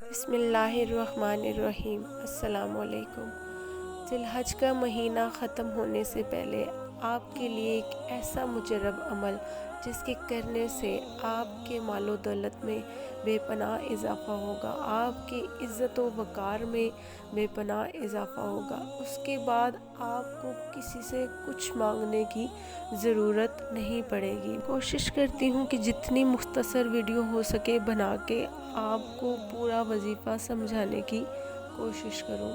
بسم اللہ الرحمن الرحیم۔ السلام علیکم۔ ذی الحج کا مہینہ ختم ہونے سے پہلے آپ کے لیے ایک ایسا مجرب عمل جس کے کرنے سے آپ کے مال و دولت میں بے پناہ اضافہ ہوگا، آپ کی عزت و وقار میں بے پناہ اضافہ ہوگا۔ اس کے بعد آپ کو کسی سے کچھ مانگنے کی ضرورت نہیں پڑے گی۔ کوشش کرتی ہوں کہ جتنی مختصر ویڈیو ہو سکے بنا کے آپ کو پورا وظیفہ سمجھانے کی کوشش کروں۔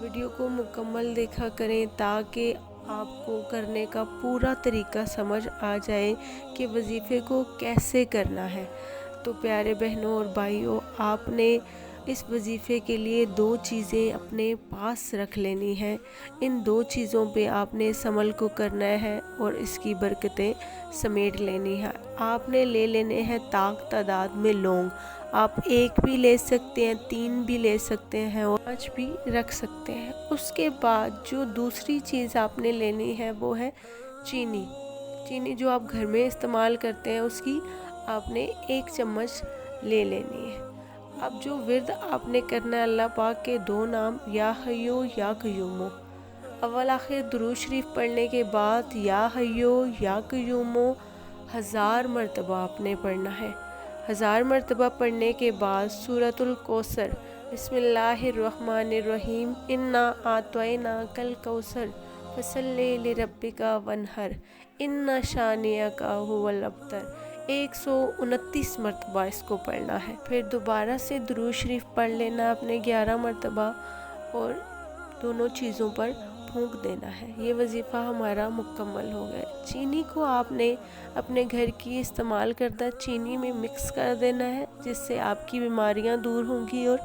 ویڈیو کو مکمل دیکھا کریں تاکہ آپ کو کرنے کا پورا طریقہ سمجھ آ جائے کہ وظیفے کو کیسے کرنا ہے۔ تو پیارے بہنوں اور بھائیوں، آپ نے اس وظیفے کے لیے 2 چیزیں اپنے پاس رکھ لینی ہیں۔ ان 2 چیزوں پہ آپ نے اس عمل کو کرنا ہے اور اس کی برکتیں سمیٹ لینی ہیں۔ آپ نے لے لینے ہیں طاق تعداد میں لونگ۔ آپ 1 بھی لے سکتے ہیں، 3 بھی لے سکتے ہیں اور 5 بھی رکھ سکتے ہیں۔ اس کے بعد جو دوسری چیز آپ نے لینی ہے وہ ہے چینی۔ چینی جو آپ گھر میں استعمال کرتے ہیں اس کی آپ نے 1 چمچ لے لینی ہے۔ اب جو ورد آپ نے کرنا ہے اللہ پاک کے 2 نام یا حیو یا قیومو، اول آخر درود شریف پڑھنے کے بعد یا حیو یا قیومو 1000 مرتبہ آپ نے پڑھنا ہے۔ 1000 مرتبہ پڑھنے کے بعد سورۃ الکوثر، بسم اللہ الرحمن الرحیم، انا اعطیناک الکوثر فصلی لربک وانحر ان شانئک ھو الابتر، 129 مرتبہ اس کو پڑھنا ہے۔ پھر دوبارہ سے درود شریف پڑھ لینا اپنے 11 مرتبہ اور دونوں چیزوں پر پھونک دینا ہے۔ یہ وظیفہ ہمارا مکمل ہو گیا۔ چینی کو آپ نے اپنے گھر کی استعمال کردہ چینی میں مکس کر دینا ہے، جس سے آپ کی بیماریاں دور ہوں گی اور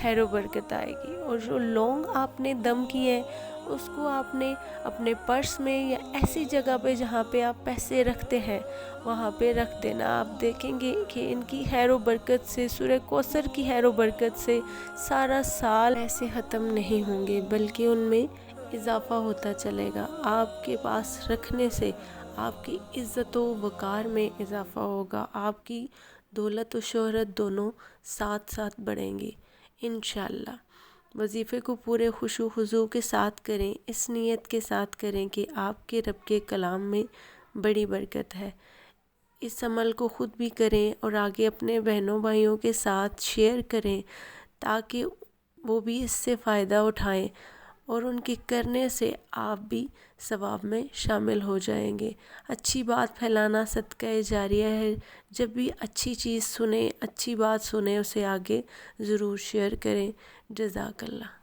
خیر و برکت آئے گی۔ اور جو لونگ آپ نے دم کیے ہیں اس کو آپ نے اپنے پرس میں یا ایسی جگہ پہ جہاں پہ آپ پیسے رکھتے ہیں وہاں پہ رکھ دینا۔ آپ دیکھیں گے کہ ان کی خیر و برکت سے، سورہ کوثر کی خیر و برکت سے سارا سال ایسے ختم نہیں ہوں گے بلکہ ان میں اضافہ ہوتا چلے گا۔ آپ کے پاس رکھنے سے آپ کی عزت و وقار میں اضافہ ہوگا، آپ کی دولت و شہرت دونوں ساتھ ساتھ بڑھیں گی انشاءاللہ۔ وظیفے کو پورے خشوع و خضوع کے ساتھ کریں، اس نیت کے ساتھ کریں کہ آپ کے رب کے کلام میں بڑی برکت ہے۔ اس عمل کو خود بھی کریں اور آگے اپنے بہنوں بھائیوں کے ساتھ شیئر کریں تاکہ وہ بھی اس سے فائدہ اٹھائیں اور ان کے کرنے سے آپ بھی ثواب میں شامل ہو جائیں گے۔ اچھی بات پھیلانا صدقہ جاریہ ہے۔ جب بھی اچھی چیز سنیں، اچھی بات سنیں، اسے آگے ضرور شیئر کریں۔ جزاک اللہ۔